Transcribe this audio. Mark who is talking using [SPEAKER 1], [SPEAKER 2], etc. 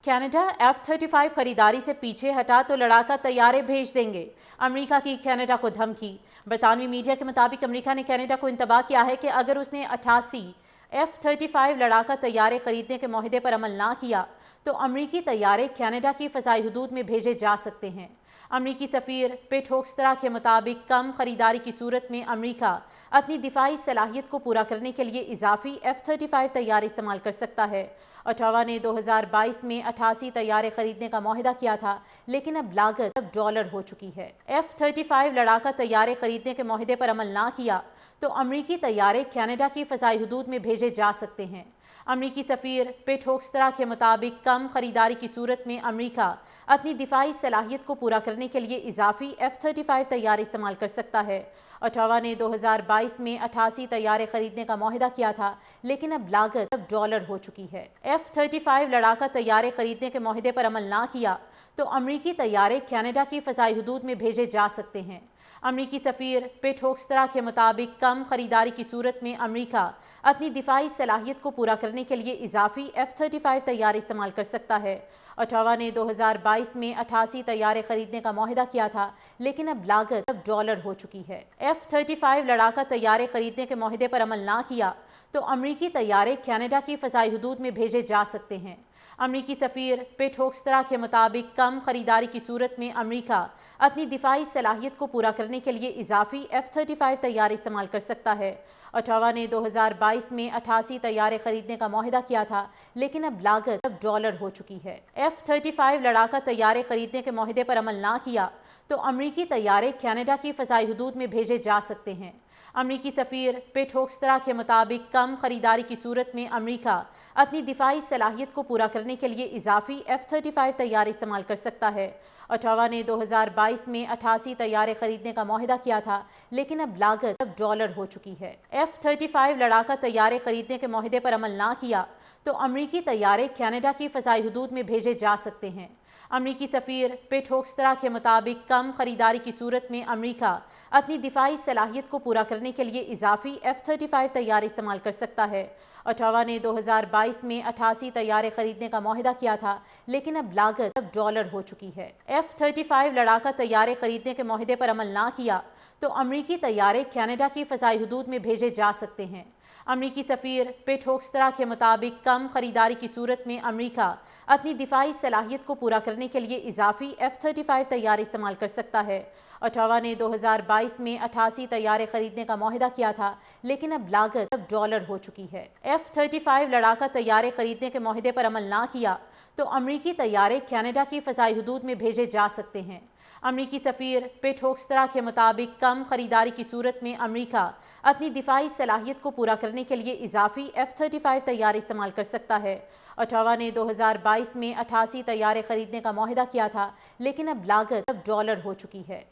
[SPEAKER 1] Canada F-35 खरीदारी से पीछे हटा तो लड़ाका तैयारे भेज देंगे। अमेरिका की कनाडा को धमकी। बरतानवी मीडिया के मुताबिक अमेरिका ने कनाडा को इंतबाह किया है कि अगर उसने 88 F-35 लड़ाका तैयारे खरीदने के मुआहदे पर अमल ना किया तो अमेरिकी तैयारे कनाडा की फ़ज़ाई हुदूद में भेजे जा सकते हैं। अमेरिकी सफ़ीर पिट होक्स्ट्रा के मुताबिक कम खरीदारी की सूरत में अमेरिका अपनी दिफाई सलाहियत को पूरा करने के लिए इजाफी F-35 तैयारे इस्तेमाल कर सकता है। ओटावा ने 2022 में 88 तैयारे खरीदने का मुआहदा किया था, लेकिन अब लागत $1 हो चुकी है। F-35 लड़ाका तैयारे खरीदने के मुआहदे पर अमल ना किया तो अमेरिकी तैयारे कनाडा की फ़ज़ाई हुदूद में भेजे जा सकते हैं। अमेरिकी सफ़ीर पिट होक्स्ट्रा के मुताबिक कम खरीदारी की सूरत में अमेरिका अपनी दिफाई सलाहियत को पूरा करने के लिए इजाफी F-35 तैयारे इस्तेमाल कर सकता है। ओटावा ने 2022 में 88 तैयारे खरीदने का मुआहदा किया था, लेकिन अब लागत $1 हो चुकी है। F-35 लड़ाका तैयारे खरीदने के मुआहदे पर अमल ना किया तो अमेरिकी तैयारे कनाडा की फ़ज़ाई हुदूद में भेजे जा सकते हैं। अमेरिकी सफ़ीर पिट होक्स्ट्रा के मुताबिक कम खरीदारी की सूरत में अमेरिका अपनी दिफाई सलाहियत को पूरा करने के लिए इजाफी F-35 तैयारे इस्तेमाल कर सकता है। ओटावा ने 2022 में 88 तैयारे खरीदने का मुआहदा किया था, लेकिन अब लागत $1 हो चुकी है। F-35 लड़ाका तैयारे खरीदने के मुआहदे पर अमल ना किया तो अमेरिकी तैयारे कनाडा की फ़ज़ाई हुदूद में भेजे जा सकते हैं। अमेरिकी सफ़ीर पिट होक्स्ट्रा के मुताबिक कम खरीदारी की सूरत में अमेरिका अपनी दिफाई सलाहियत को पूरा करने के लिए इजाफी F-35 तैयारे इस्तेमाल कर सकता है। ओटावा ने 2022 में 88 तैयारे खरीदने का मुआहदा किया था, लेकिन अब लागत $1 हो चुकी है। F-35 लड़ाका तैयारे खरीदने के मुआहदे पर अमल ना किया तो अमेरिकी तैयारे कनाडा की फ़ज़ाई हुदूद में भेजे जा सकते हैं। अमेरिकी सफ़ीर पिट होक्स्ट्रा के मुताबिक कम खरीदारी की सूरत में अमेरिका अपनी दिफाई सलाहियत को पूरा करने के लिए इजाफी F-35 तैयारे इस्तेमाल कर सकता है। ओटावा ने 2022 में 88 तैयारे खरीदने का मुआहदा किया था, लेकिन अब लागत $1 हो चुकी है। F-35 लड़ाका तैयारे खरीदने के मुआहदे पर अमल ना किया तो अमेरिकी तैयारे कनाडा की फ़ज़ाई हुदूद में भेजे जा सकते हैं। अमेरिकी सफ़ीर पिट होक्स्ट्रा के मुताबिक कम खरीदारी की सूरत में अमेरिका अपनी दिफाई सलाहियत को पूरा करने के लिए इजाफी F-35 तैयारे इस्तेमाल कर सकता है। ओटावा ने 2022 में 88 तैयारे खरीदने का मुआहदा किया था, लेकिन अब लागत $1 हो चुकी है। F-35 लड़ाका तैयारे खरीदने के मुआहदे पर अमल ना किया तो अमेरिकी तैयारे कनाडा की फ़ज़ाई हुदूद में भेजे जा सकते हैं। अमेरिकी सफ़ीर पिट होक्स्ट्रा के मुताबिक कम खरीदारी की सूरत में अमेरिका अपनी दिफाई सलाहियत को पूरा करने के लिए इजाफी F-35 तैयारे इस्तेमाल कर सकता है। ओटावा ने 2022 में 88 तैयारे खरीदने का मुआहदा किया था, लेकिन अब लागत $1 हो चुकी है। F-35 लड़ाका तैयारे खरीदने के मुआहदे पर अमल ना किया तो अमेरिकी तैयारे कनाडा की फ़ज़ाई हुदूद में भेजे जा सकते हैं। अमेरिकी सफ़ीर पिट होक्स्ट्रा के मुताबिक कम खरीदारी की सूरत में अमेरिका अपनी दिफाई सलाहियत को पूरा करने के लिए इजाफी F-35 तैयारे इस्तेमाल कर सकता है। ओटावा ने 2022 में 88 तैयारे खरीदने का मुआहदा किया था, लेकिन अब लागत $1 हो चुकी है।